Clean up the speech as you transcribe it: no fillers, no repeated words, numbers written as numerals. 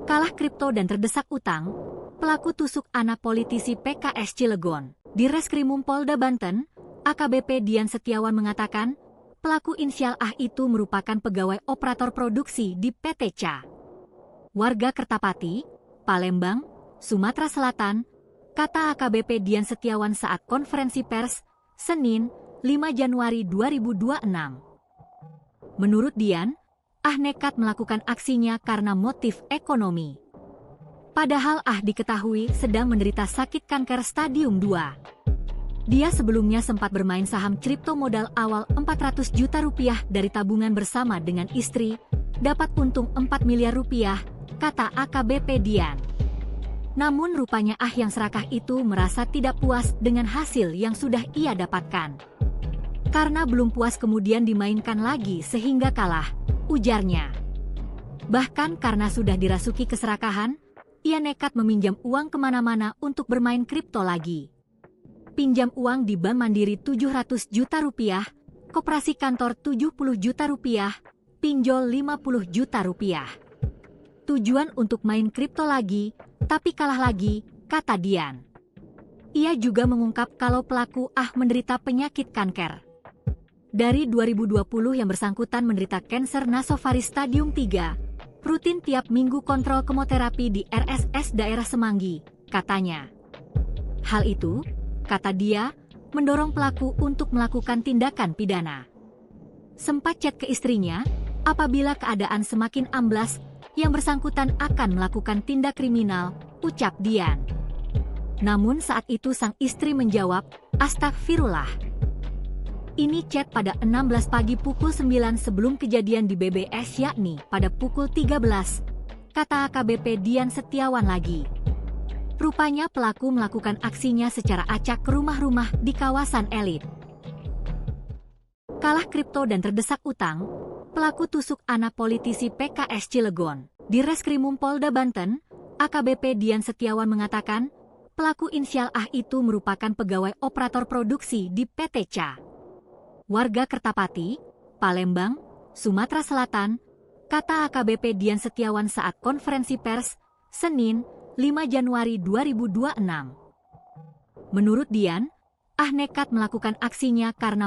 Kalah kripto dan terdesak utang, pelaku tusuk anak politisi PKS Cilegon. Di Reskrimum Polda Banten, AKBP Dian Setiawan mengatakan, pelaku inisial A itu merupakan pegawai operator produksi di PT CA. Warga Kertapati, Palembang, Sumatera Selatan, kata AKBP Dian Setiawan saat konferensi pers, Senin, 5 Januari 2026. Menurut Dian, Ah nekat melakukan aksinya karena motif ekonomi. Padahal Ah diketahui sedang menderita sakit kanker stadium 2. Dia sebelumnya sempat bermain saham kripto modal awal 400 juta rupiah dari tabungan bersama dengan istri, dapat untung 4 miliar rupiah, kata AKBP Dian. Namun rupanya Ah yang serakah itu merasa tidak puas dengan hasil yang sudah ia dapatkan. Karena belum puas kemudian dimainkan lagi sehingga kalah, ujarnya. Bahkan karena sudah dirasuki keserakahan, ia nekat meminjam uang kemana-mana untuk bermain kripto lagi. Pinjam uang di Bank Mandiri 700 juta rupiah, Koperasi Kantor 70 juta rupiah, pinjol 50 juta rupiah. Tujuan untuk main kripto lagi, tapi kalah lagi, kata Dian. Ia juga mengungkap kalau pelaku Ah menderita penyakit kanker. Dari 2020 yang bersangkutan menderita kanker nasofaris stadium 3, rutin tiap minggu kontrol kemoterapi di RSS daerah Semanggi, katanya. Hal itu, kata dia, mendorong pelaku untuk melakukan tindakan pidana. Sempat chat ke istrinya, apabila keadaan semakin amblas, yang bersangkutan akan melakukan tindak kriminal, ucap Dian. Namun saat itu sang istri menjawab, astagfirullah. Ini chat pada 16 pagi pukul 9 sebelum kejadian di BBS yakni pada pukul 13, kata AKBP Dian Setiawan lagi. Rupanya pelaku melakukan aksinya secara acak ke rumah-rumah di kawasan elit. Kalah kripto dan terdesak utang, pelaku tusuk anak politisi PKS Cilegon. Di Reskrimum Polda Banten, AKBP Dian Setiawan mengatakan, pelaku inisial Ah itu merupakan pegawai operator produksi di PT CA. Warga Kertapati, Palembang, Sumatera Selatan, kata AKBP Dian Setiawan saat konferensi pers, Senin, 5 Januari 2026. Menurut Dian, Ah nekat melakukan aksinya karena